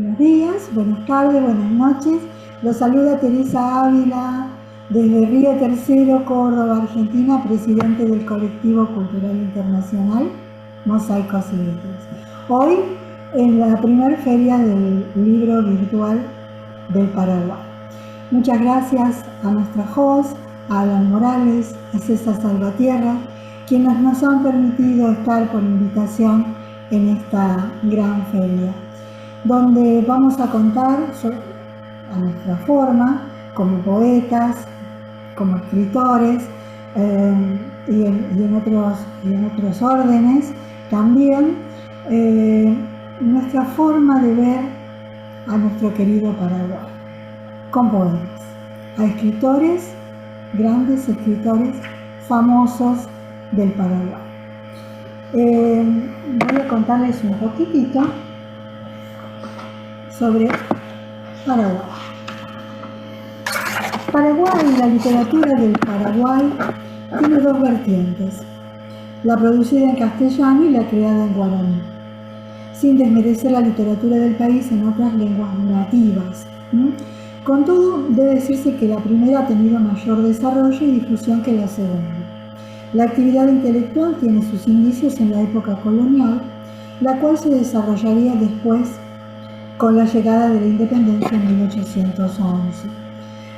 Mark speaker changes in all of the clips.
Speaker 1: Buenos días, buenas tardes, buenas noches. Los saluda Teresa Ávila desde Río Tercero, Córdoba, Argentina, presidente del Colectivo Cultural Internacional Mosaicos y Letras. Hoy en la primera feria del libro virtual del Paraguay. Muchas gracias a nuestra host, a Alan Morales, a César Salvatierra, quienes nos han permitido estar por invitación en esta gran feria, donde vamos a contar a nuestra forma, como poetas, como escritores y en otros órdenes, también nuestra forma de ver a nuestro querido Paraguay, con poemas, a escritores, grandes escritores famosos del Paraguay. Voy a contarles un poquitito sobre Paraguay. Paraguay, la literatura del Paraguay tiene dos vertientes, la producida en castellano y la creada en guaraní, sin desmerecer la literatura del país en otras lenguas nativas. Con todo, debe decirse que la primera ha tenido mayor desarrollo y difusión que la segunda. La actividad intelectual tiene sus inicios en la época colonial, la cual se desarrollaría después con la llegada de la independencia en 1811.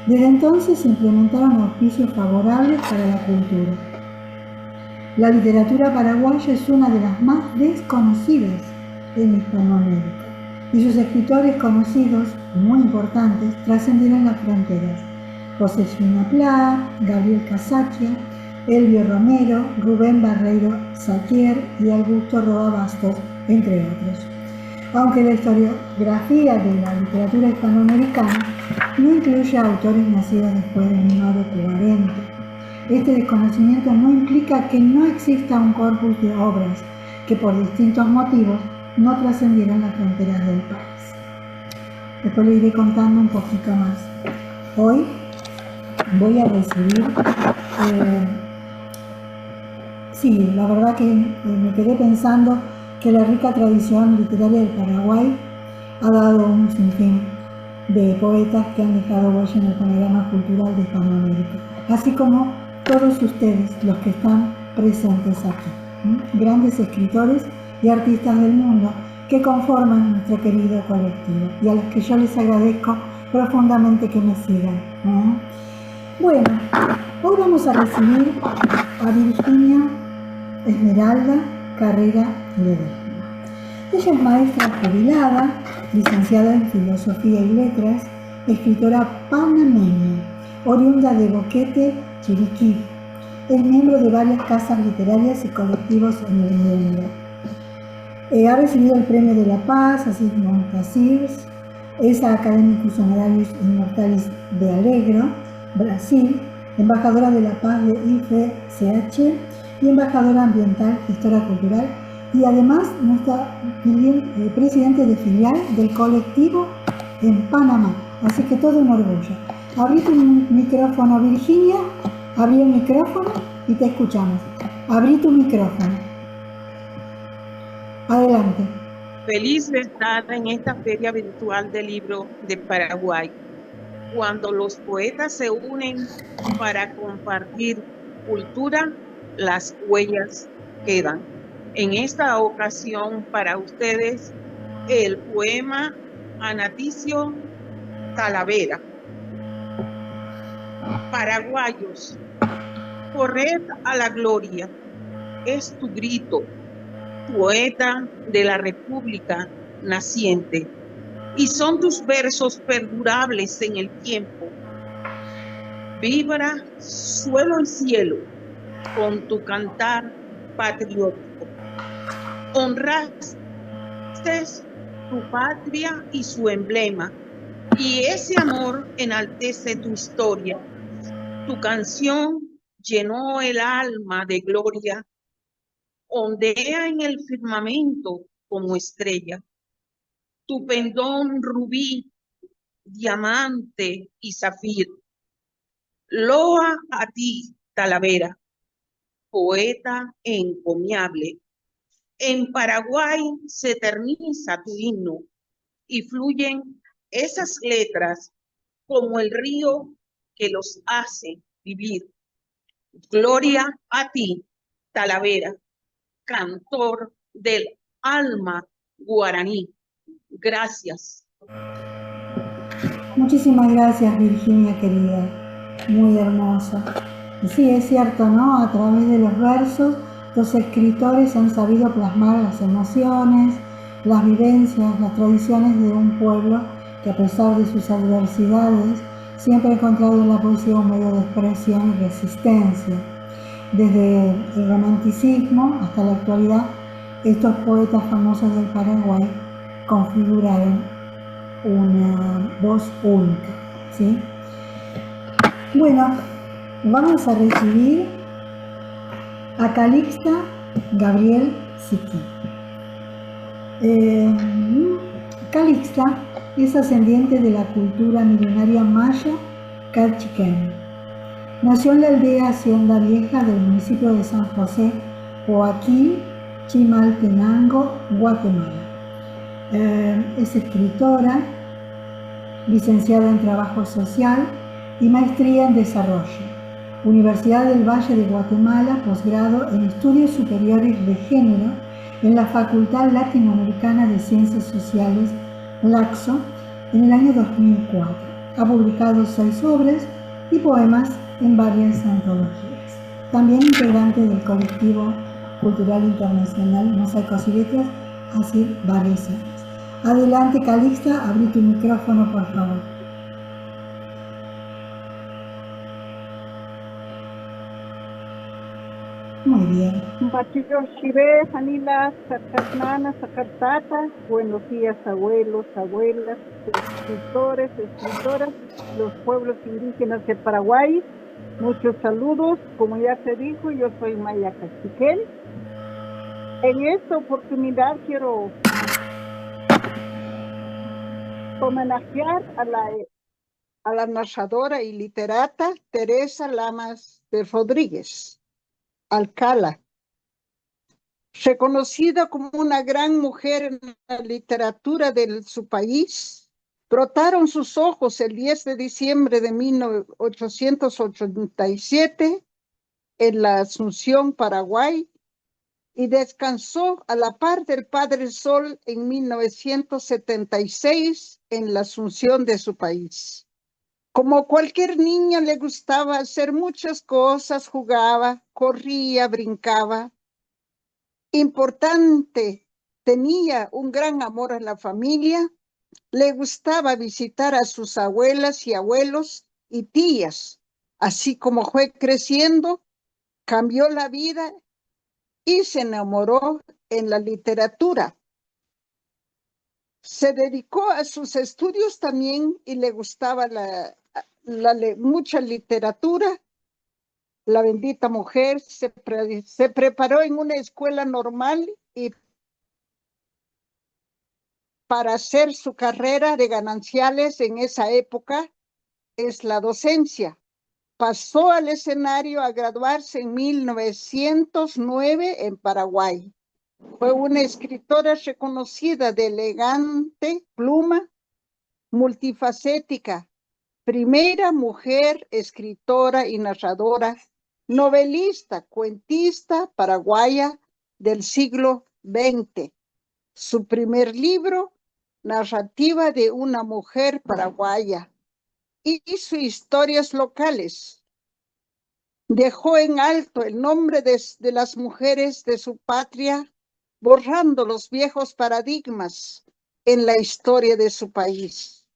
Speaker 1: Desde entonces se implementaron auspicios favorables para la cultura. La literatura paraguaya es una de las más desconocidas en Hispanoamérica y sus escritores conocidos, muy importantes, trascendieron las fronteras. Josefina Pla, Gabriel Casacchia, Elvio Romero, Rubén Barreiro Saquier y Augusto Roa Bastos, entre otros. Aunque la historiografía de la literatura hispanoamericana no incluye autores nacidos después de 1940. Este desconocimiento no implica que no exista un corpus de obras que por distintos motivos no trascendieron las fronteras del país. Después le iré contando un poquito más. Hoy voy a recibir... sí, la verdad que me quedé pensando que la rica tradición literaria del Paraguay ha dado un sinfín de poetas que han dejado huella en el panorama cultural de Hispanoamérica, así como todos ustedes, los que están presentes aquí, grandes escritores y artistas del mundo que conforman nuestro querido colectivo y a los que yo les agradezco profundamente que me sigan. Bueno, hoy vamos a recibir a Virginia Esmeralda Carrera Ledesma. Ella es maestra jubilada, licenciada en Filosofía y Letras, escritora panameña, oriunda de Boquete, Chiriquí. Es miembro de varias casas literarias y colectivos en el mundo. Ha recibido el Premio de la Paz, Asís Montasirs, es Academicus Honorarius Immortalis de Alegro, Brasil, embajadora de la paz de IFCH y embajadora ambiental, gestora cultural y además nuestra presidente de filial del colectivo en Panamá. Así que todo un orgullo. Abrí tu micrófono, Virginia, abrí el micrófono y te escuchamos. Abrí tu micrófono. Adelante.
Speaker 2: Feliz de estar en esta feria virtual del libro de Paraguay, cuando los poetas se unen para compartir cultura, las huellas quedan. En esta ocasión, para ustedes, el poema Anaticio Talavera. Paraguayos, corred a la gloria, es tu grito, poeta de la República naciente, y son tus versos perdurables en el tiempo. Vibra suelo y cielo con tu cantar patriótico. Honraste tu patria y su emblema, y ese amor enaltece tu historia. Tu canción llenó el alma de gloria, ondea en el firmamento como estrella. Tu pendón rubí, diamante y zafiro. Loa a ti, Talavera, poeta encomiable. En Paraguay se eterniza tu himno, y fluyen esas letras como el río que los hace vivir. Gloria a ti, Talavera, cantor del alma guaraní. Gracias.
Speaker 1: Muchísimas gracias, Virginia querida, muy hermosa. Y sí, es cierto, ¿no? A través de los versos, los escritores han sabido plasmar las emociones, las vivencias, las tradiciones de un pueblo que, a pesar de sus adversidades, siempre ha encontrado en la poesía un medio de expresión y resistencia. Desde el romanticismo hasta la actualidad, estos poetas famosos del Paraguay configuraron una voz única, ¿sí? Bueno, vamos a recibir a Calixta Gabriel Siquí. Calixta es ascendiente de la cultura milenaria maya calchiqueña. Nació en la aldea Hacienda Vieja del municipio de San José, Joaquín, Chimaltenango, Guatemala. Es escritora, licenciada en Trabajo Social y maestría en Desarrollo. Universidad del Valle de Guatemala, posgrado en Estudios Superiores de Género en la Facultad Latinoamericana de Ciencias Sociales, LACSO, en el año 2004. Ha publicado 6 obras y poemas en varias antologías. También integrante del colectivo cultural internacional Mosaicos y Letras hace varios años. Adelante, Calixta, abrí tu micrófono, por favor. Muy bien.
Speaker 3: Shive, Janila, Sacarnana, Sacartata, buenos días, abuelos, abuelas, escritores, escritoras, los pueblos indígenas de Paraguay. Muchos saludos, como ya se dijo, yo soy Maya Cachiquel. En esta oportunidad quiero homenajear a la narradora y literata Teresa Lamas de Rodríguez Alcala, reconocida como una gran mujer en la literatura de su país. Brotaron sus ojos el 10 de diciembre de 1887 en la Asunción, Paraguay, y descansó a la par del Padre Sol en 1976 en la Asunción de su país. Como cualquier niña le gustaba hacer muchas cosas, jugaba, corría, brincaba. Importante, tenía un gran amor a la familia, le gustaba visitar a sus abuelas y abuelos y tías. Así como fue creciendo, cambió la vida y se enamoró en la literatura. Se dedicó a sus estudios también y le gustaba mucha literatura. La bendita mujer se preparó en una escuela normal y para hacer su carrera de gananciales en esa época es la docencia. Pasó al escenario a graduarse en 1909 en Paraguay. Fue una escritora reconocida de elegante pluma, multifacética, primera mujer escritora y narradora, novelista, cuentista paraguaya del siglo XX. Su primer libro, Narrativa de una mujer paraguaya, hizo historias locales. Dejó en alto el nombre de las mujeres de su patria, borrando los viejos paradigmas en la historia de su país.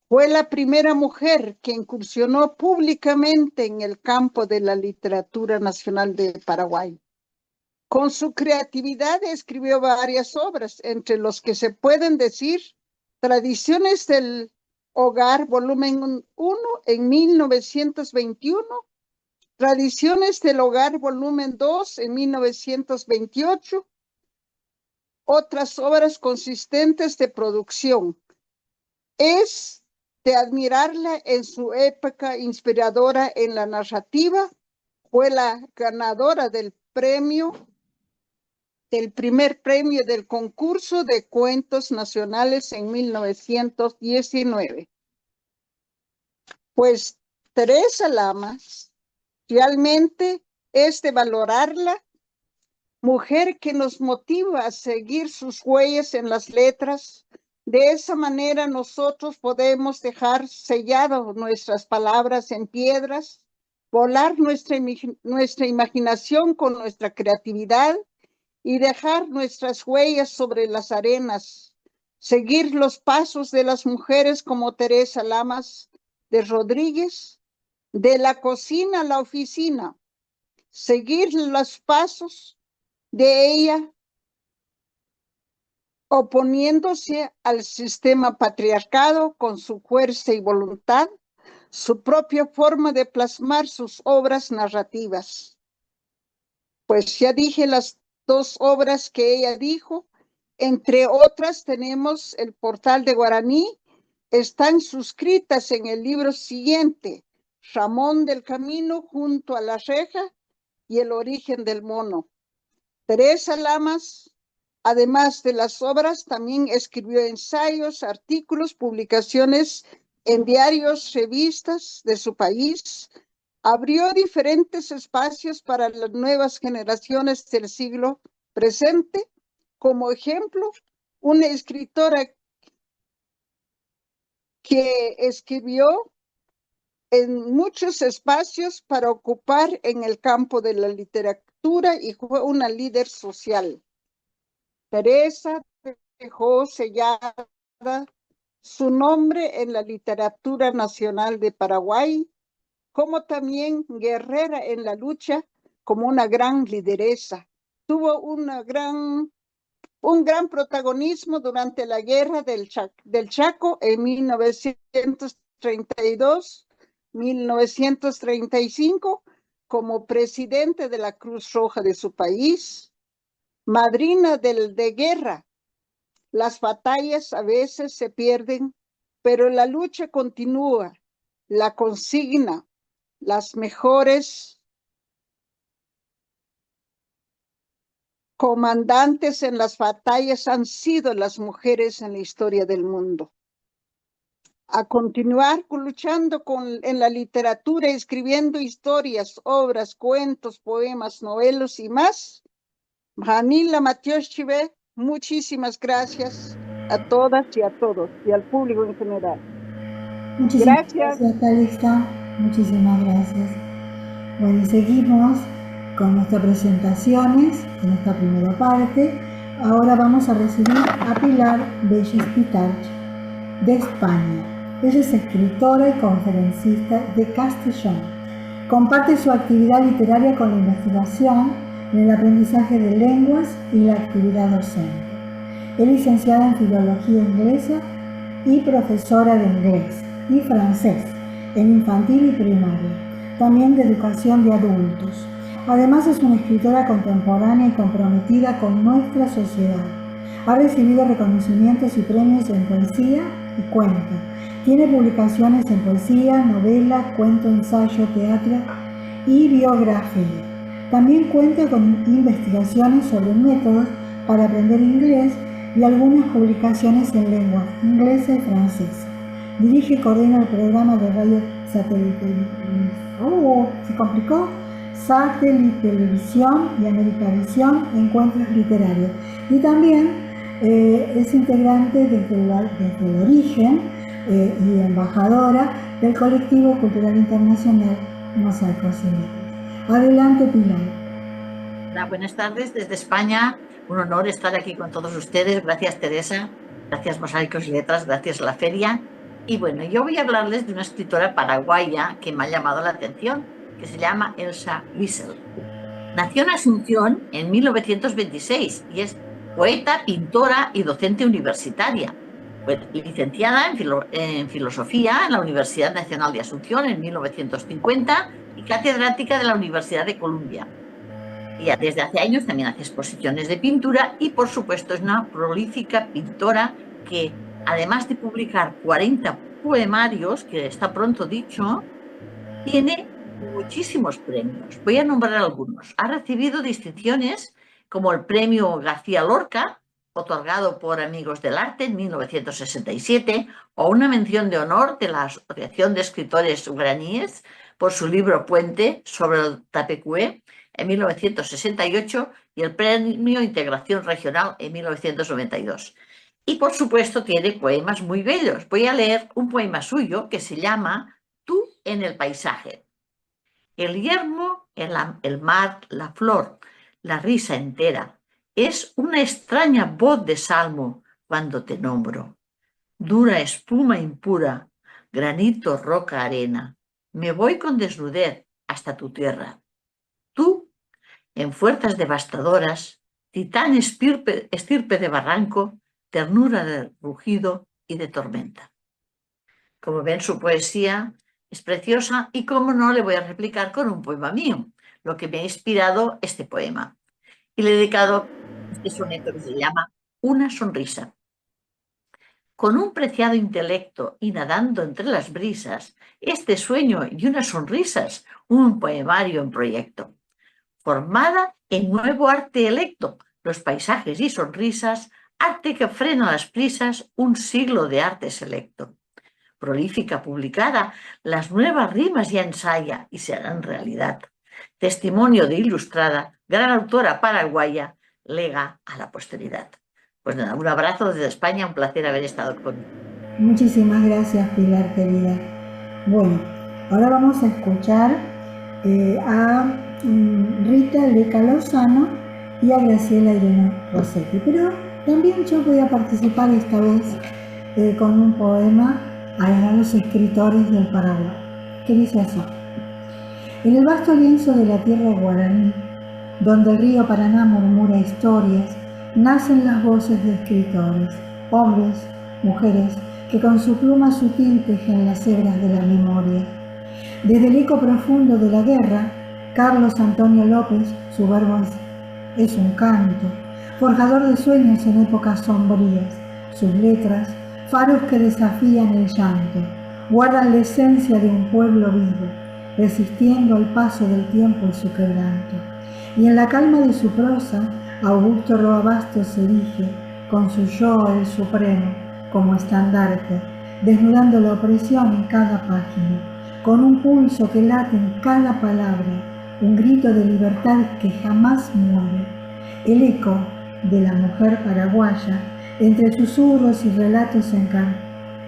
Speaker 3: Fue la primera mujer que incursionó públicamente en el campo de la literatura nacional de Paraguay. Con su creatividad escribió varias obras, entre los que se pueden decir Tradiciones del Hogar, volumen 1 en 1921, Tradiciones del Hogar, volumen 2 en 1928, otras obras consistentes de producción. Es de admirarla en su época inspiradora en la narrativa. Fue la ganadora del premio del primer premio del concurso de cuentos nacionales en 1919. Pues Teresa Lamas realmente es de valorarla, mujer que nos motiva a seguir sus huellas en las letras. De esa manera nosotros podemos dejar sellado nuestras palabras en piedras, volar nuestra imaginación con nuestra creatividad y dejar nuestras huellas sobre las arenas, seguir los pasos de las mujeres como Teresa Lamas de Rodríguez, de la cocina a la oficina, seguir los pasos de ella oponiéndose al sistema patriarcado con su fuerza y voluntad, su propia forma de plasmar sus obras narrativas. Pues ya dije las dos obras que ella dijo, entre otras tenemos El Portal de Guaraní, están suscritas en el libro siguiente, Ramón del Camino junto a la reja y El origen del mono. Teresa Lamas, además de las obras, también escribió ensayos, artículos, publicaciones en diarios, revistas de su país. Abrió diferentes espacios para las nuevas generaciones del siglo presente. Como ejemplo, una escritora que escribió en muchos espacios para ocupar en el campo de la literatura y fue una líder social. Teresa dejó sellada su nombre en la literatura nacional de Paraguay, como también guerrera en la lucha, como una gran lideresa. Tuvo un gran protagonismo durante la guerra del Chaco en 1932-1935 como presidente de la Cruz Roja de su país, madrina de guerra. Las batallas a veces se pierden, pero la lucha continúa. La consigna, las mejores comandantes en las batallas han sido las mujeres en la historia del mundo. A continuar luchando en la literatura, escribiendo historias, obras, cuentos, poemas, novelas y más. Janila Matios Chivé, muchísimas gracias a todas y a todos y al público en general.
Speaker 1: Muchísimas gracias, Calixta. Muchísimas gracias. Bueno, seguimos con nuestras presentaciones en esta primera parte. Ahora vamos a recibir a Pilar Bellis Pitarch de España. Ella es escritora y conferencista de Castellón. Comparte su actividad literaria con la investigación en el aprendizaje de lenguas y la actividad docente. Es licenciada en Filología Inglesa y profesora de inglés y francés en infantil y primaria, también de educación de adultos. Además es una escritora contemporánea y comprometida con nuestra sociedad. Ha recibido reconocimientos y premios en poesía y cuento. Tiene publicaciones en poesía, novela, cuento, ensayo, teatro y biografía. También cuenta con investigaciones sobre métodos para aprender inglés y algunas publicaciones en lenguas inglesa y francesa. Dirige y coordina el programa de radio Satélite Televisión y Americavisión Encuentros Literarios. Y también es integrante desde el origen y embajadora del colectivo cultural internacional Mosaicos y Letras. Adelante, Pilar.
Speaker 4: Hola, buenas tardes desde España. Un honor estar aquí con todos ustedes. Gracias, Teresa. Gracias, Mosaicos y Letras. Gracias, la feria. Y bueno, yo voy a hablarles de una escritora paraguaya que me ha llamado la atención, que se llama Elsa Wiesel. Nació en Asunción en 1926 y es poeta, pintora y docente universitaria. Fue licenciada en Filosofía en la Universidad Nacional de Asunción en 1950 y catedrática de la Universidad de Columbia. Ella desde hace años también hace exposiciones de pintura y, por supuesto, es una prolífica pintora que, además de publicar 40 poemarios, que está pronto dicho, tiene muchísimos premios. Voy a nombrar algunos. Ha recibido distinciones como el Premio García Lorca, otorgado por Amigos del Arte en 1967, o una mención de honor de la Asociación de Escritores Ucranianos por su libro Puente sobre el Tapecué en 1968 y el Premio Integración Regional en 1992. Y por supuesto tiene poemas muy bellos. Voy a leer un poema suyo que se llama Tú en el paisaje. El yermo, el mar, la flor, la risa entera, es una extraña voz de salmo cuando te nombro. Dura espuma impura, granito, roca, arena. Me voy con desnudez hasta tu tierra. Tú, en fuerzas devastadoras, titán estirpe de barranco, ternura de rugido y de tormenta. Como ven, su poesía es preciosa y, como no, le voy a replicar con un poema mío, lo que me ha inspirado este poema. Y le he dedicado este soneto que se llama Una sonrisa. Con un preciado intelecto y nadando entre las brisas, este sueño y unas sonrisas, un poemario en proyecto. Formada en nuevo arte electo, los paisajes y sonrisas, arte que frena las prisas, un siglo de arte selecto. Prolífica publicada, las nuevas rimas ya ensaya y se harán realidad. Testimonio de ilustrada, gran autora paraguaya, lega a la posteridad. Pues nada, un abrazo desde España, un placer haber estado con ustedes.
Speaker 1: Muchísimas gracias, Pilar, querida. Bueno, ahora vamos a escuchar a Rita Leca Lozano y a Graciela Irene Rossetti, pero también yo voy a participar esta vez con un poema a los escritores del Paraguay, que dice así: en el vasto lienzo de la tierra guaraní, donde el río Paraná murmura historias, nacen las voces de escritores, hombres, mujeres, que con su pluma sutil tejen las hebras de la memoria. Desde el eco profundo de la guerra, Carlos Antonio López, su verbo es un canto, forjador de sueños en épocas sombrías. Sus letras, faros que desafían el llanto, guardan la esencia de un pueblo vivo, resistiendo al paso del tiempo y su quebranto. Y en la calma de su prosa, Augusto Roa Bastos se erige, con su yo el supremo, como estandarte, desnudando la opresión en cada página, con un pulso que late en cada palabra, un grito de libertad que jamás muere. El eco de la mujer paraguaya, entre susurros y relatos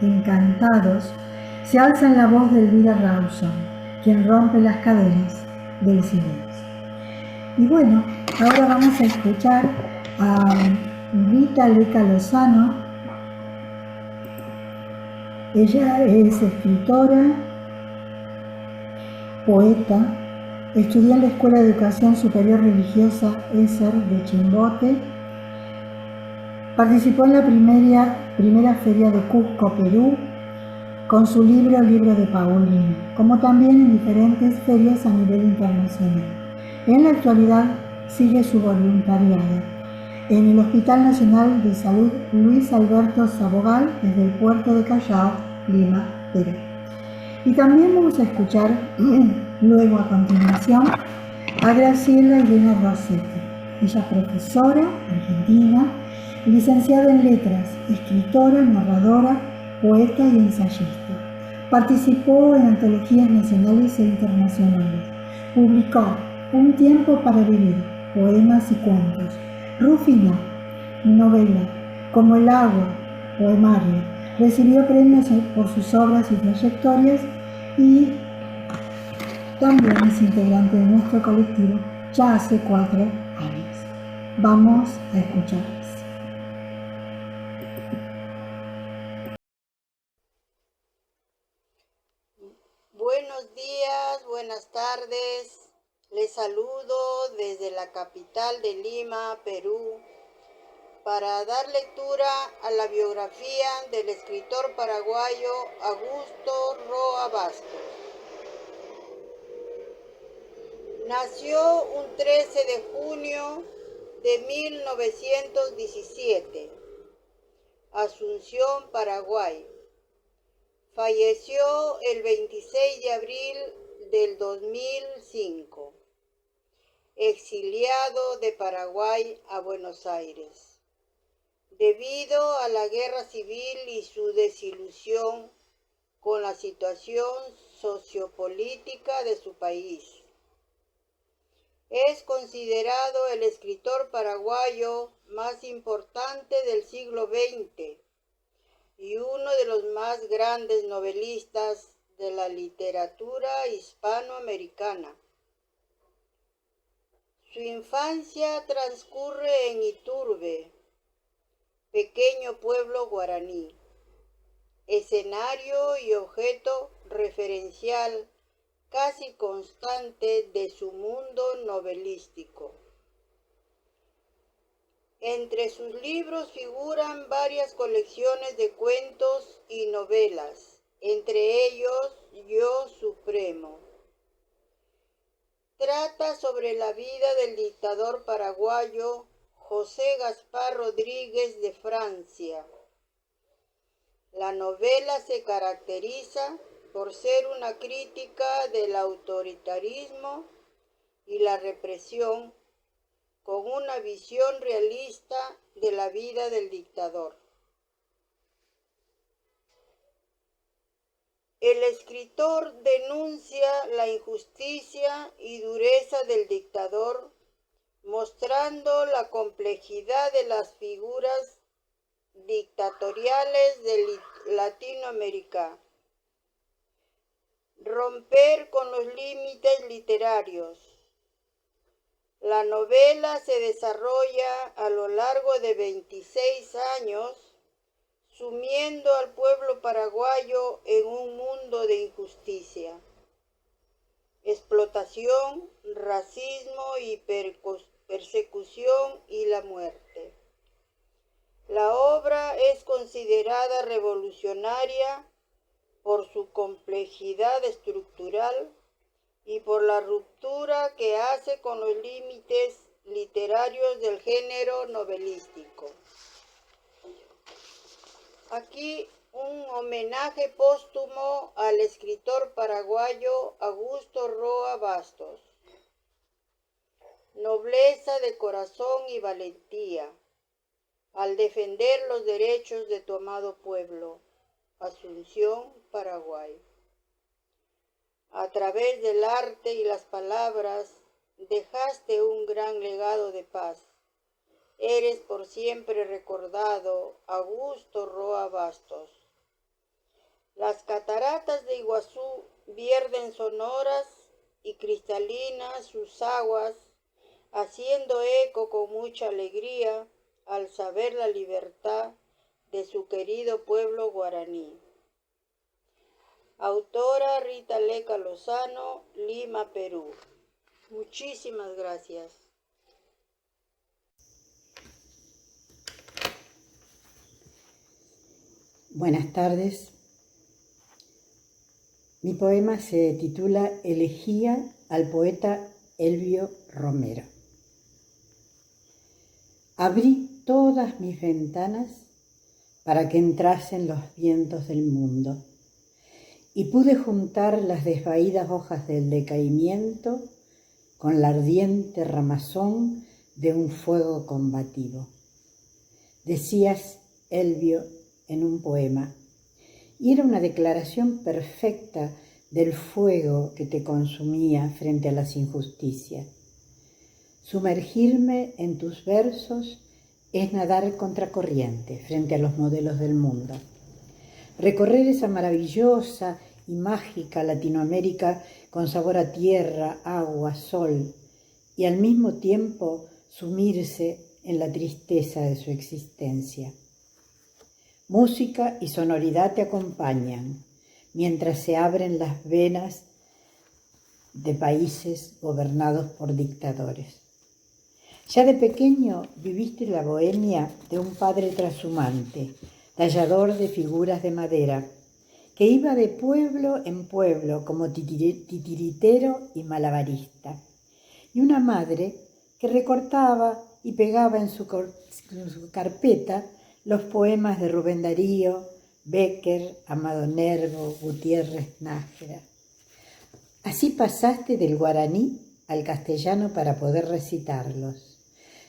Speaker 1: encantados, se alza en la voz de Elvira Rawson, quien rompe las cadenas del silencio. Y bueno, ahora vamos a escuchar a Rita Leca Lozano. Ella es escritora, poeta, estudió en la Escuela de Educación Superior Religiosa ESER de Chimbote, participó en la primera feria de Cusco, Perú, con su libro Libro de Paulina, como también en diferentes ferias a nivel internacional. En la actualidad sigue su voluntariado en el Hospital Nacional de Salud Luis Alberto Sabogal, desde el puerto de Callao, Lima, Perú. Y también vamos a escuchar luego a continuación a Graciela Irene Rossetti. Ella es profesora argentina, licenciada en letras, escritora, narradora, poeta y ensayista. Participó en antologías nacionales e internacionales. Publicó Un tiempo para vivir, poemas y cuentos. Rufina, novela. Como el agua, poemario. Recibió premios por sus obras y trayectorias y también es integrante de nuestro colectivo ya hace 4 años. Vamos a escucharlas.
Speaker 5: Buenos días, buenas tardes. Les saludo desde la capital de Lima, Perú, para dar lectura a la biografía del escritor paraguayo Augusto Roa Bastos. Nació un 13 de junio de 1917, Asunción, Paraguay. Falleció el 26 de abril del 2005. exiliado de Paraguay a Buenos Aires, debido a la guerra civil y su desilusión con la situación sociopolítica de su país. Es considerado el escritor paraguayo más importante del siglo XX y uno de los más grandes novelistas de la literatura hispanoamericana. Su infancia transcurre en Iturbe, pequeño pueblo guaraní, escenario y objeto referencial casi constante de su mundo novelístico. Entre sus libros figuran varias colecciones de cuentos y novelas, entre ellos Yo Supremo. Trata sobre la vida del dictador paraguayo José Gaspar Rodríguez de Francia. La novela se caracteriza por ser una crítica del autoritarismo y la represión, con una visión realista de la vida del dictador. El escritor denuncia la injusticia y dureza del dictador, mostrando la complejidad de las figuras dictatoriales de Latinoamérica. Romper con los límites literarios. La novela se desarrolla a lo largo de 26 años, sumiendo al pueblo paraguayo en un mundo de injusticia, explotación, racismo y persecución y la muerte. La obra es considerada revolucionaria por su complejidad estructural y por la ruptura que hace con los límites literarios del género novelístico. Aquí un homenaje póstumo al escritor paraguayo Augusto Roa Bastos. Nobleza de corazón y valentía al defender los derechos de tu amado pueblo. Asunción, Paraguay. A través del arte y las palabras dejaste un gran legado de paz. Eres por siempre recordado, Augusto Roa Bastos. Las cataratas de Iguazú vierten sonoras y cristalinas sus aguas, haciendo eco con mucha alegría al saber la libertad de su querido pueblo guaraní. Autora Rita Leca Lozano, Lima, Perú. Muchísimas gracias.
Speaker 6: Buenas tardes. Mi poema se titula Elegía al poeta Elvio Romero. Abrí todas mis ventanas para que entrasen los vientos del mundo y pude juntar las desvaídas hojas del decaimiento con la ardiente ramazón de un fuego combativo. Decías, Elvio, en un poema, y era una declaración perfecta del fuego que te consumía frente a las injusticias. Sumergirme en tus versos es nadar contracorriente frente a los modelos del mundo. Recorrer esa maravillosa y mágica Latinoamérica con sabor a tierra, agua, sol, y al mismo tiempo sumirse en la tristeza de su existencia. Música y sonoridad te acompañan mientras se abren las venas de países gobernados por dictadores. Ya de pequeño viviste la bohemia de un padre trashumante, tallador de figuras de madera, que iba de pueblo en pueblo como titiritero y malabarista, y una madre que recortaba y pegaba en su carpeta los poemas de Rubén Darío, Bécquer, Amado Nervo, Gutiérrez Nájera. Así pasaste del guaraní al castellano para poder recitarlos.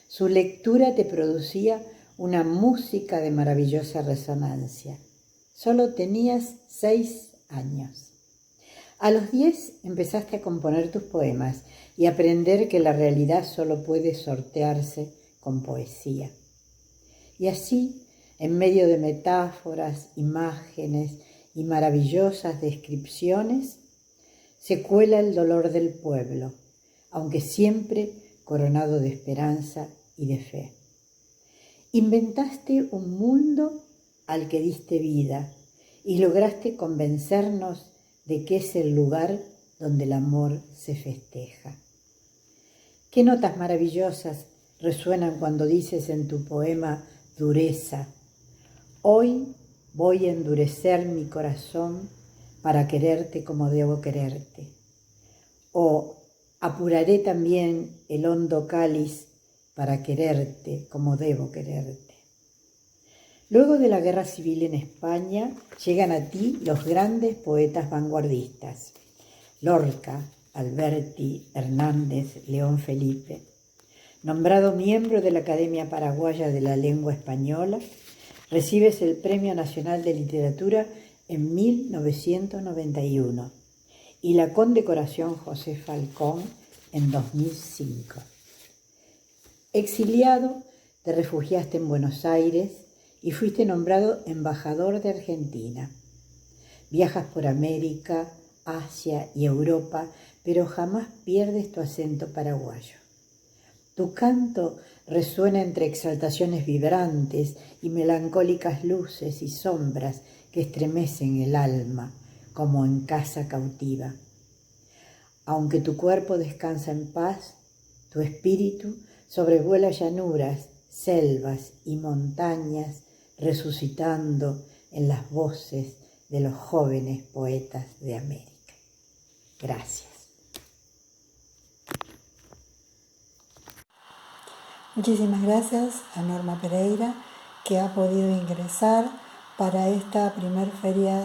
Speaker 6: Su lectura te producía una música de maravillosa resonancia. Solo tenías 6 años. A los 10 empezaste a componer tus poemas y aprender que la realidad solo puede sortearse con poesía. Y así, en medio de metáforas, imágenes y maravillosas descripciones, se cuela el dolor del pueblo, aunque siempre coronado de esperanza y de fe. Inventaste un mundo al que diste vida y lograste convencernos de que es el lugar donde el amor se festeja. ¿Qué notas maravillosas resuenan cuando dices en tu poema dureza? Hoy voy a endurecer mi corazón para quererte como debo quererte. O apuraré también el hondo cáliz para quererte como debo quererte. Luego de la Guerra Civil en España, llegan a ti los grandes poetas vanguardistas: Lorca, Alberti, Hernández, León Felipe. Nombrado miembro de la Academia Paraguaya de la Lengua Española, recibes el Premio Nacional de Literatura en 1991 y la condecoración José Falcón en 2005. Exiliado, te refugiaste en Buenos Aires y fuiste nombrado embajador de Argentina. Viajas por América, Asia y Europa, pero jamás pierdes tu acento paraguayo. Tu canto resuena entre exaltaciones vibrantes y melancólicas luces y sombras que estremecen el alma, como en casa cautiva. Aunque tu cuerpo descansa en paz, tu espíritu sobrevuela llanuras, selvas y montañas, resucitando en las voces de los jóvenes poetas de América. Gracias.
Speaker 1: Muchísimas gracias a Norma Pereira, que ha podido ingresar para esta primer feria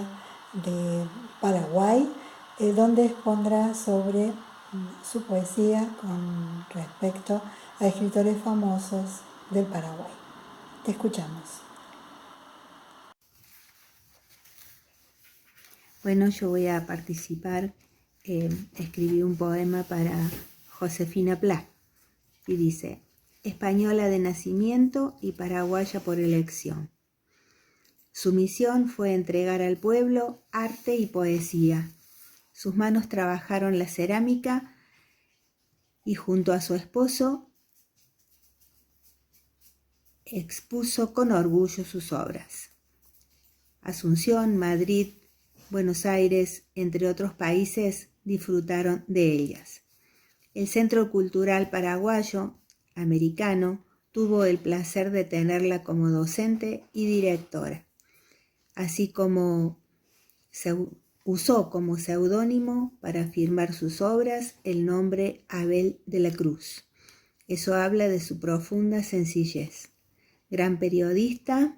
Speaker 1: de Paraguay, donde expondrá sobre su poesía con respecto a escritores famosos del Paraguay. Te escuchamos.
Speaker 7: Bueno, yo voy a participar. Escribí un poema para Josefina Pla y dice: española de nacimiento y paraguaya por elección. Su misión fue entregar al pueblo arte y poesía. Sus manos trabajaron la cerámica y junto a su esposo expuso con orgullo sus obras. Asunción, Madrid, Buenos Aires, entre otros países, disfrutaron de ellas. El Centro Cultural Paraguayo Americano tuvo el placer de tenerla como docente y directora, así como se usó como seudónimo para firmar sus obras el nombre Abel de la Cruz. Eso habla de su profunda sencillez. Gran periodista,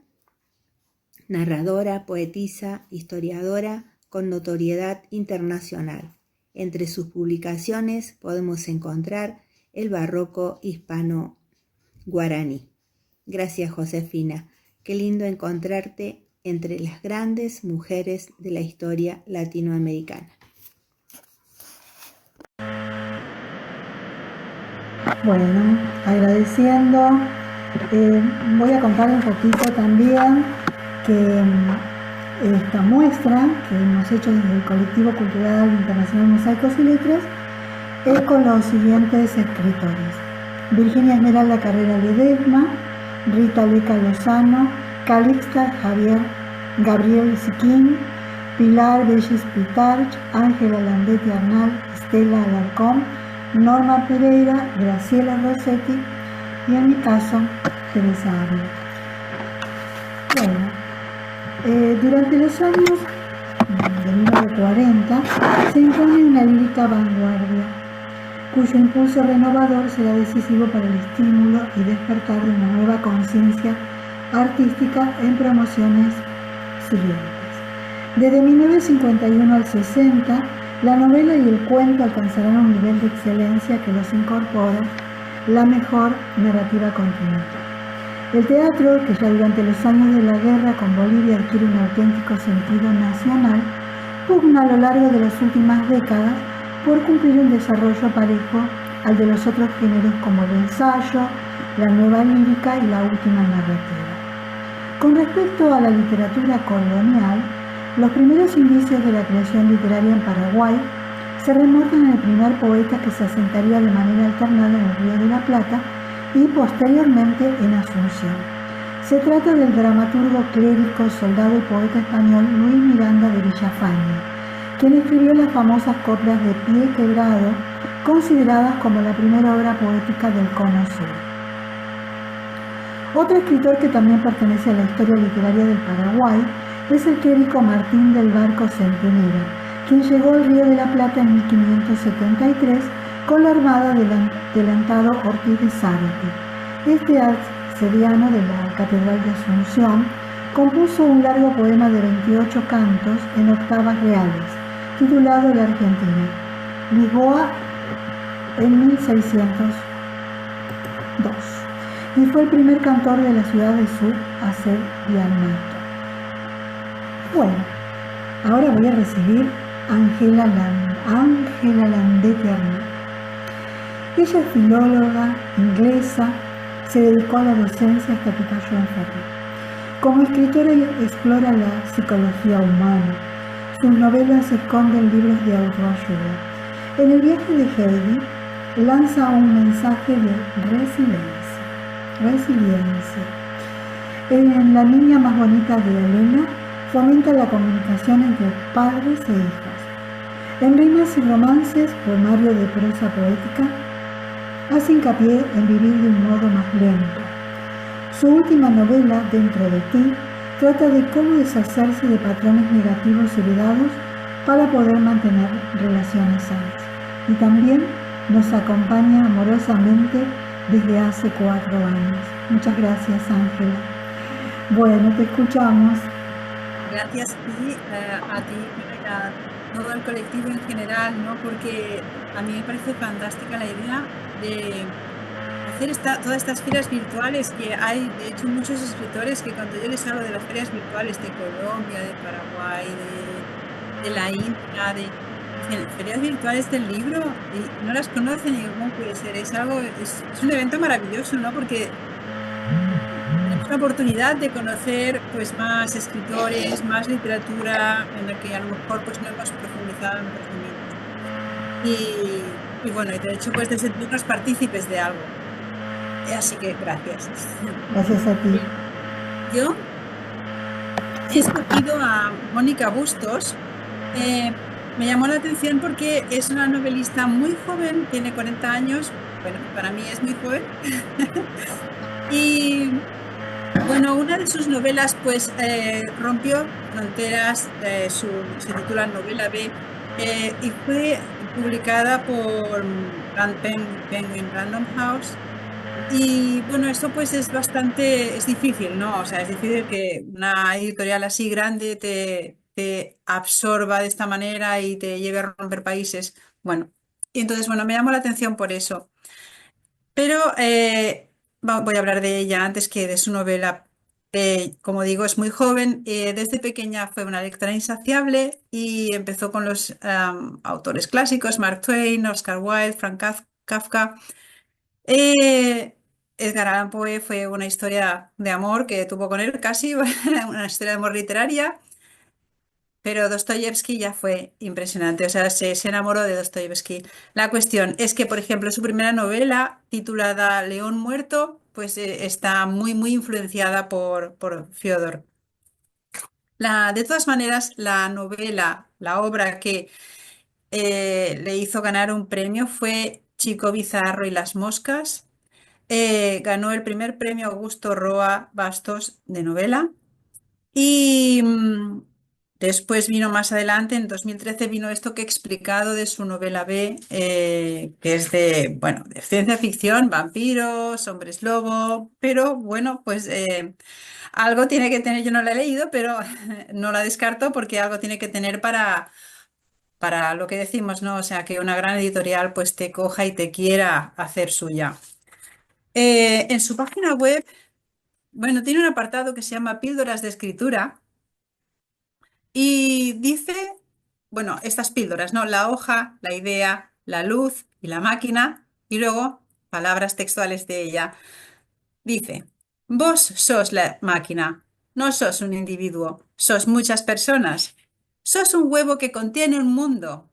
Speaker 7: narradora, poetisa, historiadora con notoriedad internacional. Entre sus publicaciones podemos encontrar el barroco hispano-guaraní. Gracias, Josefina. Qué lindo encontrarte entre las grandes mujeres de la historia latinoamericana.
Speaker 1: Bueno, agradeciendo. Voy a contar un poquito también que esta muestra que hemos hecho desde el Colectivo Cultural Internacional Mosaicos y Letras es con los siguientes escritores: Virginia Esmeralda Carrera Ledesma, Rita Leca Lozano, Calixta Javier Gabriel Siquín, Pilar Bellis Pitarch, Ángela Landetti Arnal, Estela Alarcón, Norma Pereira, Graciela Rossetti y en mi caso Teresa Ávila. Bueno, durante los años de 1940 se impone una lírica vanguardia, cuyo impulso renovador será decisivo para el estímulo y despertar de una nueva conciencia artística en promociones siguientes. Desde 1951 al 60, La novela y el cuento alcanzarán un nivel de excelencia que los incorpora la mejor narrativa continental. El teatro, que ya durante los años de la guerra con Bolivia adquiere un auténtico sentido nacional, pugna a lo largo de las últimas décadas por cumplir un desarrollo parejo al de los otros géneros como el ensayo, la nueva lírica y la última narrativa. Con respecto a la literatura colonial, los primeros indicios de la creación literaria en Paraguay se remontan al primer poeta que se asentaría de manera alternada en el Río de la Plata y posteriormente en Asunción. Se trata del dramaturgo, clérigo, soldado y poeta español Luis Miranda de Villafañe, quien escribió las famosas coplas de Pie Quebrado, consideradas como la primera obra poética del Cono Sur. Otro escritor que también pertenece a la historia literaria del Paraguay es el clérigo Martín del Barco Centenera, quien llegó al Río de la Plata en 1573 con la armada del adelantado Ortiz de Zárate. Este arcediano de la Catedral de Asunción compuso un largo poema de 28 cantos en octavas reales, titulado La Argentina, Lisboa en 1602, y fue el primer cantor de la ciudad de su asediamiento. Bueno, ahora voy a recibir a Ángela Landeterno. Ella es filóloga inglesa, se dedicó a la docencia hasta que cayó enferma. Como escritora explora la psicología humana. Sus novelas esconden libros de autoayuda. En el viaje de Heidi lanza un mensaje de resiliencia. En La niña más bonita de Elena fomenta la comunicación entre padres e hijos. En Rimas y romances, poemario de prosa poética, hace hincapié en vivir de un modo más lento. Su última novela, Dentro de ti, trata de cómo deshacerse de patrones negativos heredados para poder mantener relaciones sanas. Y también nos acompaña amorosamente desde hace 4 años. Muchas gracias, Ángela. Bueno, te escuchamos.
Speaker 8: Gracias a ti y a todo el colectivo en general, ¿no? Porque a mí me parece fantástica la idea de hacer todas estas ferias virtuales que hay. De hecho, muchos escritores que cuando yo les hablo de las ferias virtuales de Colombia, de Paraguay, de la India, dicen, ferias virtuales del libro, y no las conocen y cómo puede ser. Es un evento maravilloso, ¿no? Porque tenemos la oportunidad de conocer pues más escritores, más literatura en la que a lo mejor pues no hemos profundizado en conocimientos. Y bueno, y de hecho pues de sentirnos partícipes de algo. Así que gracias.
Speaker 1: Gracias a ti.
Speaker 8: Yo he escogido a Mónica Bustos. Me llamó la atención porque es una novelista muy joven, tiene 40 años, bueno, para mí es muy joven. Y bueno, una de sus novelas pues rompió fronteras, se titula Novela B, y fue publicada por Penguin Random House. Y bueno, esto pues es difícil, ¿no? O sea, es difícil que una editorial así grande te absorba de esta manera y te lleve a romper países. Bueno, y entonces, bueno, me llamó la atención por eso. Pero voy a hablar de ella antes que de su novela. Como digo, es muy joven. Desde pequeña fue una lectora insaciable y empezó con los autores clásicos, Mark Twain, Oscar Wilde, Frank Kafka. Edgar Allan Poe fue una historia de amor que tuvo con él casi, una historia de amor literaria. Pero Dostoyevsky ya fue impresionante, o sea, se enamoró de Dostoyevsky. La cuestión es que, por ejemplo, su primera novela, titulada León muerto, pues está muy, muy influenciada por Fyodor. De todas maneras, la novela, la obra que le hizo ganar un premio fue Chico Bizarro y las moscas. Ganó el primer premio Augusto Roa Bastos de novela. Y después vino más adelante, en 2013, vino esto que he explicado de su novela B, que es de ciencia ficción, vampiros, hombres lobo, pero bueno, pues algo tiene que tener, yo no la he leído, pero no la descarto porque algo tiene que tener para lo que decimos, ¿no? O sea, que una gran editorial pues te coja y te quiera hacer suya. En su página web, bueno, tiene un apartado que se llama Píldoras de Escritura y dice, bueno, estas píldoras, ¿no? La hoja, la idea, la luz y la máquina, y luego palabras textuales de ella. Dice, vos sos la máquina, no sos un individuo, sos muchas personas. Sos un huevo que contiene un mundo.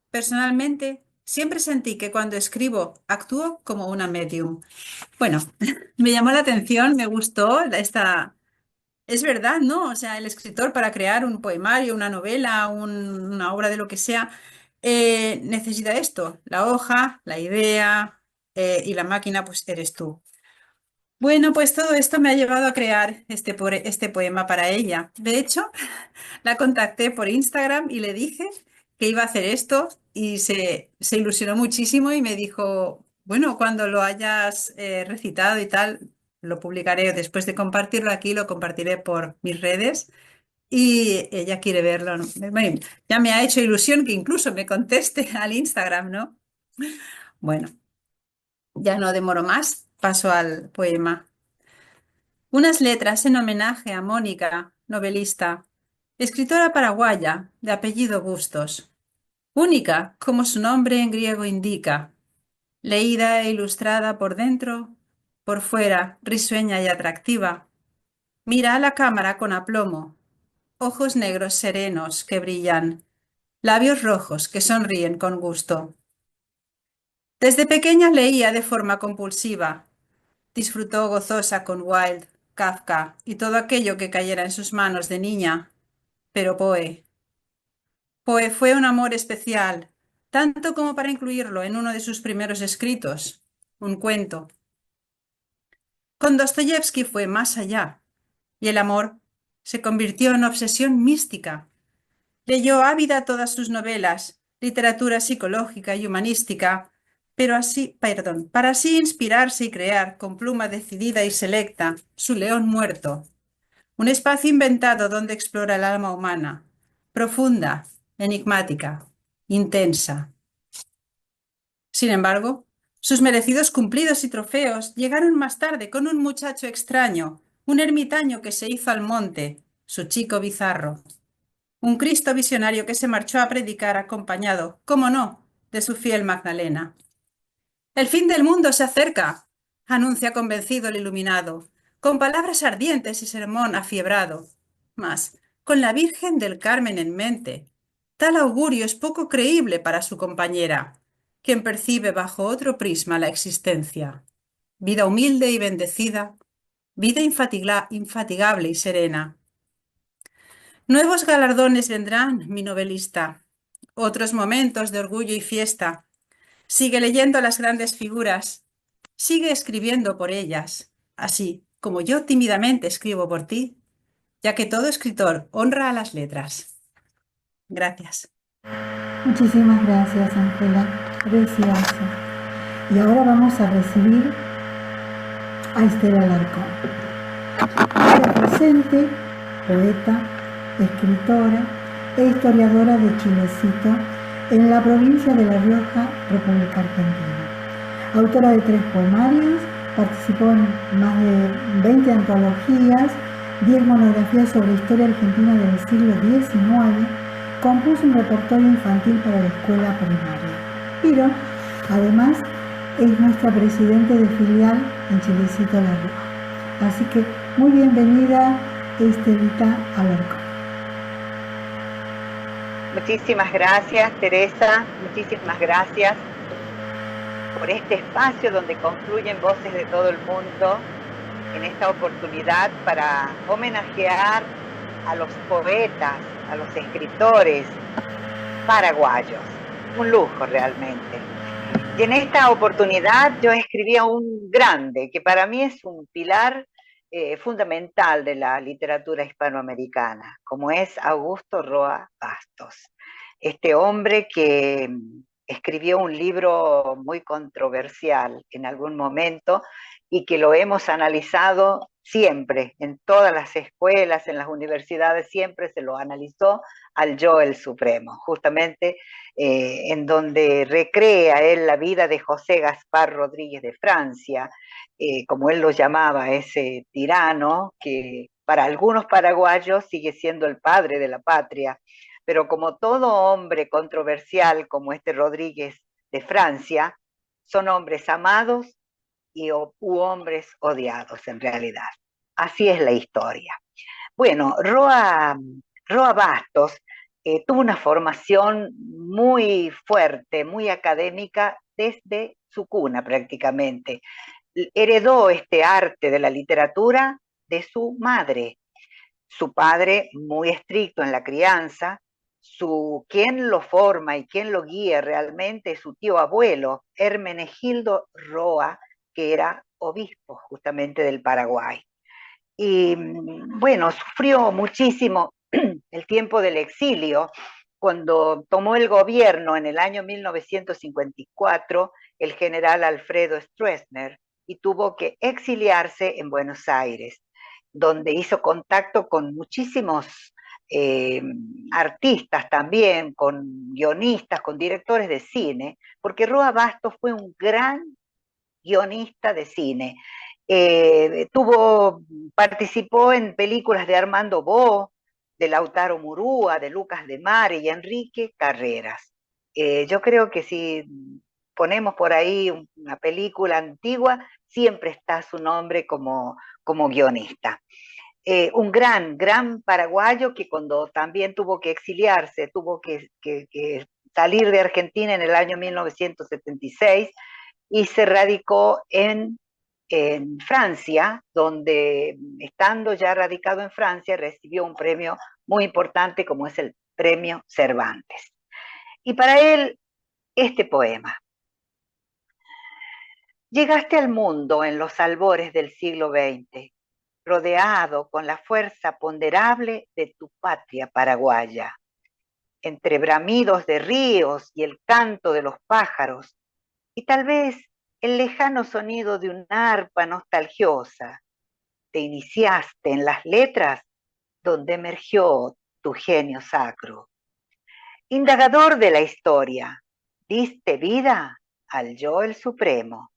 Speaker 8: Personalmente, siempre sentí que cuando escribo actúo como una medium. Bueno, me llamó la atención, me gustó esta... Es verdad, ¿no? O sea, el escritor para crear un poemario, una novela, una obra de lo que sea, necesita esto, la hoja, la idea, y la máquina, pues eres tú. Bueno, pues todo esto me ha llevado a crear este poema para ella. De hecho, la contacté por Instagram y le dije que iba a hacer esto y se ilusionó muchísimo y me dijo, bueno, cuando lo hayas recitado y tal, lo publicaré. Después de compartirlo aquí, lo compartiré por mis redes y ella quiere verlo, ¿no? Bueno, ya me ha hecho ilusión que incluso me conteste al Instagram, ¿no? Bueno, ya no demoro más, paso al poema. Unas letras en homenaje a Mónica, novelista, escritora paraguaya de apellido Bustos, única como su nombre en griego indica, leída e ilustrada por dentro, por fuera, risueña y atractiva. Mira a la cámara con aplomo, ojos negros serenos que brillan, labios rojos que sonríen con gusto. Desde pequeña leía de forma compulsiva. Disfrutó gozosa con Wilde, Kafka y todo aquello que cayera en sus manos de niña. Pero Poe fue un amor especial, tanto como para incluirlo en uno de sus primeros escritos, un cuento. Con Dostoyevsky fue más allá, y el amor se convirtió en obsesión mística. Leyó ávida todas sus novelas, literatura psicológica y humanística, para así inspirarse y crear con pluma decidida y selecta su León muerto, un espacio inventado donde explora el alma humana, profunda, enigmática, intensa. Sin embargo, sus merecidos cumplidos y trofeos llegaron más tarde con un muchacho extraño, un ermitaño que se hizo al monte, su chico bizarro. Un Cristo visionario que se marchó a predicar acompañado, cómo no, de su fiel Magdalena. El fin del mundo se acerca, anuncia convencido el iluminado, con palabras ardientes y sermón afiebrado. Mas, con la Virgen del Carmen en mente, tal augurio es poco creíble para su compañera, quien percibe bajo otro prisma la existencia. Vida humilde y bendecida, vida infatigable y serena. Nuevos galardones vendrán, mi novelista, otros momentos de orgullo y fiesta. Sigue leyendo las grandes figuras, sigue escribiendo por ellas, así como yo tímidamente escribo por ti, ya que todo escritor honra a las letras. Gracias.
Speaker 1: Muchísimas gracias, Ángela. Precioso. Y ahora vamos a recibir a Estela Alarcón. Ella es docente, poeta, escritora e historiadora de Chilecito en la provincia de La Rioja, República Argentina. Autora de 3 poemarios, participó en más de 20 antologías, 10 monografías sobre historia argentina del siglo XIX, compuso un repertorio infantil para la escuela primaria. Pero, además, es nuestra presidente de filial en Chilecito La Rioja. Así que, muy bienvenida, Estelita Alarcón.
Speaker 9: Muchísimas gracias, Teresa. Muchísimas gracias por este espacio donde confluyen voces de todo el mundo en esta oportunidad para homenajear a los poetas, a los escritores paraguayos. Un lujo realmente. Y en esta oportunidad yo escribí a un grande, que para mí es un pilar fundamental de la literatura hispanoamericana, como es Augusto Roa Bastos. Este hombre que escribió un libro muy controversial en algún momento y que lo hemos analizado siempre, en todas las escuelas, en las universidades, siempre se lo analizó al Yo el Supremo, justamente en donde recrea él la vida de José Gaspar Rodríguez de Francia, como él lo llamaba, ese tirano que para algunos paraguayos sigue siendo el padre de la patria, pero como todo hombre controversial como este Rodríguez de Francia, son hombres amados u hombres odiados en realidad. Así es la historia. Bueno, Roa Bastos tuvo una formación muy fuerte, muy académica desde su cuna prácticamente. Heredó este arte de la literatura de su madre, su padre muy estricto en la crianza, quien lo forma y quien lo guía realmente es su tío abuelo, Hermenegildo Roa, que era obispo justamente del Paraguay. Y bueno, sufrió muchísimo el tiempo del exilio, cuando tomó el gobierno en el año 1954 el general Alfredo Stroessner y tuvo que exiliarse en Buenos Aires, donde hizo contacto con muchísimos artistas también, con guionistas, con directores de cine, porque Roa Bastos fue un gran guionista de cine. Participó en películas de Armando Bo, de Lautaro Murúa, de Lucas de Mare y Enrique Carreras. Yo creo que si ponemos por ahí una película antigua, siempre está su nombre como guionista. Un gran paraguayo que cuando también tuvo que exiliarse, tuvo que salir de Argentina en el año 1976 y se radicó en Francia, donde estando ya radicado en Francia recibió un premio muy importante como es el Premio Cervantes. Y para él, este poema. Llegaste al mundo en los albores del siglo XX, rodeado con la fuerza ponderable de tu patria paraguaya. Entre bramidos de ríos y el canto de los pájaros, y tal vez el lejano sonido de una arpa nostalgiosa, te iniciaste en las letras donde emergió tu genio sacro. Indagador de la historia, diste vida al Yo el Supremo,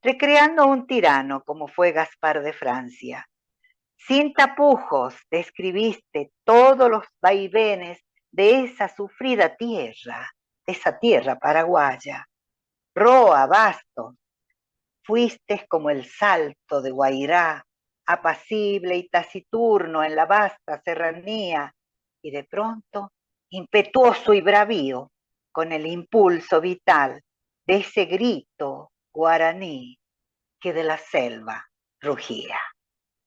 Speaker 9: recreando a un tirano como fue Gaspar de Francia. Sin tapujos describiste todos los vaivenes de esa sufrida tierra, de esa tierra paraguaya. Roa Bastos, fuiste como el salto de Guairá, apacible y taciturno en la vasta serranía, y de pronto, impetuoso y bravío, con el impulso vital de ese grito guaraní que de la selva rugía.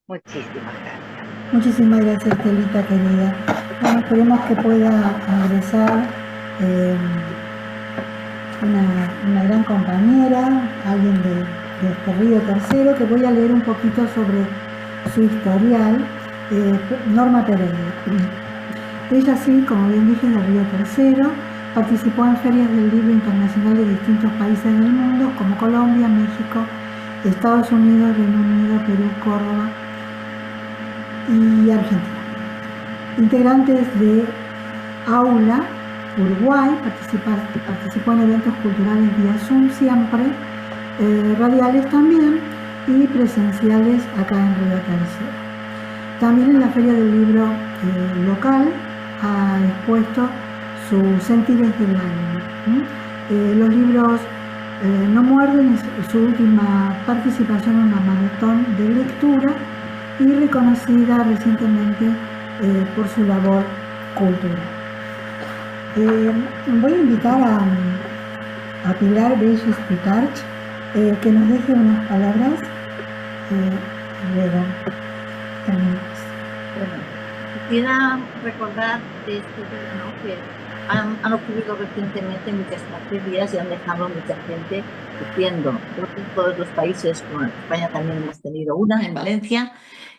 Speaker 9: Muchísimas gracias.
Speaker 1: Muchísimas gracias, Estelita querida. Bueno, esperemos que pueda ingresar una gran compañera, alguien de este Río Tercero, que voy a leer un poquito sobre su historial. Norma Pereira. Ella sí, como bien dije, de Río Tercero, participó en ferias del libro internacional de distintos países del mundo, como Colombia, México, Estados Unidos, Reino Unido, Perú, Córdoba y Argentina. Integrantes de Aula, Uruguay, participó en eventos culturales vía Zoom siempre, radiales también y presenciales acá en Río Tercero. También en la Feria del Libro local ha expuesto sus sentires del alma. Los libros No Muerden es su última participación en una maratón de lectura y reconocida recientemente por su labor cultural. Voy a invitar a Pilar Bellis Pitarch que nos deje unas palabras luego terminamos.
Speaker 4: Bueno, quisiera recordar de este día, ¿no?, que han ocurrido recientemente muchas tragedias y han dejado mucha gente sufriendo. Creo que en todos los países, como en España también hemos tenido una, en Valencia,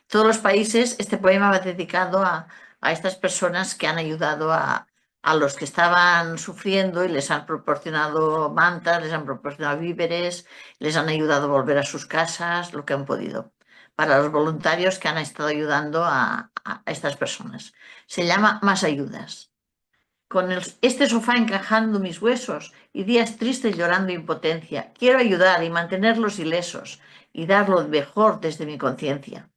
Speaker 4: todos los países, este poema va dedicado a estas personas que han ayudado a a los que estaban sufriendo y les han proporcionado mantas, les han proporcionado víveres, les han ayudado a volver a sus casas, lo que han podido, para los voluntarios que han estado ayudando a estas personas. Se llama Más Ayudas. Con este sofá encajando mis huesos y días tristes llorando impotencia, quiero ayudar y mantenerlos ilesos y dar lo mejor desde mi conciencia.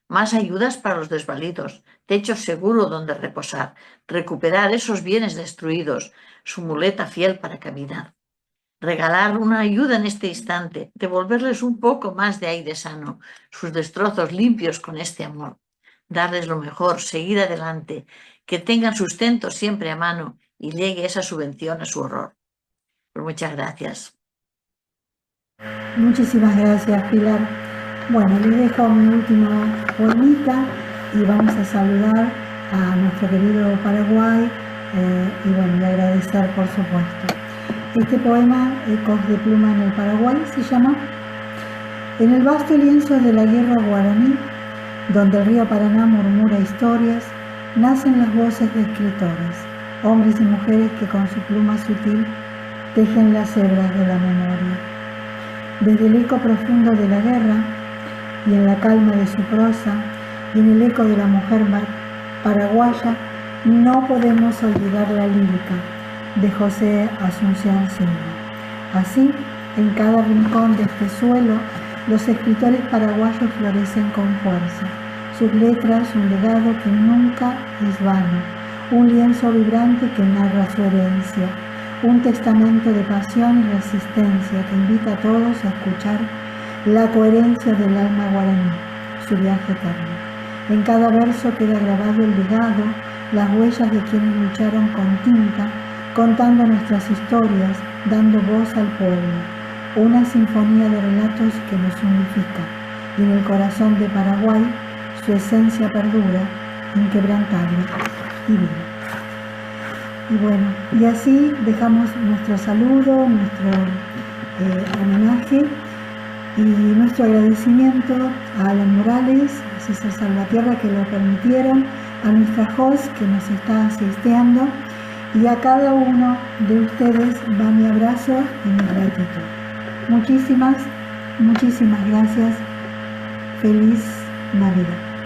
Speaker 4: Más ayudas para los desvalidos, techo seguro donde reposar, recuperar esos bienes destruidos, su muleta fiel para caminar. Regalar una ayuda en este instante, devolverles un poco más de aire sano, sus destrozos limpios con este amor. Darles lo mejor, seguir adelante, que tengan sustento siempre a mano y llegue esa subvención a su horror. Pues muchas gracias.
Speaker 1: Muchísimas gracias, Pilar. Bueno, les dejo mi última poemita y vamos a saludar a nuestro querido Paraguay y bueno, y agradecer por supuesto. Este poema, Ecos de pluma en el Paraguay, se llama: en el vasto lienzo de la guerra guaraní, donde el río Paraná murmura historias, nacen las voces de escritores, hombres y mujeres que con su pluma sutil tejen las hebras de la memoria. Desde el eco profundo de la guerra y en la calma de su prosa y en el eco de la mujer paraguaya, no podemos olvidar la lírica de José Asunción Silva. Así, en cada rincón de este suelo, los escritores paraguayos florecen con fuerza. Sus letras, un legado que nunca es vano, un lienzo vibrante que narra su herencia, un testamento de pasión y resistencia que invita a todos a escuchar la coherencia del alma guaraní, su viaje eterno. En cada verso queda grabado el legado, las huellas de quienes lucharon con tinta, contando nuestras historias, dando voz al pueblo. Una sinfonía de relatos que nos unifica, y en el corazón de Paraguay su esencia perdura, inquebrantable y viva. Y bueno, y así dejamos nuestro saludo, nuestro homenaje y nuestro agradecimiento a Alan Morales, a César Salvatierra que lo permitieron, a nuestra host que nos está asistiendo, y a cada uno de ustedes va mi abrazo y mi gratitud. Muchísimas gracias. Feliz Navidad.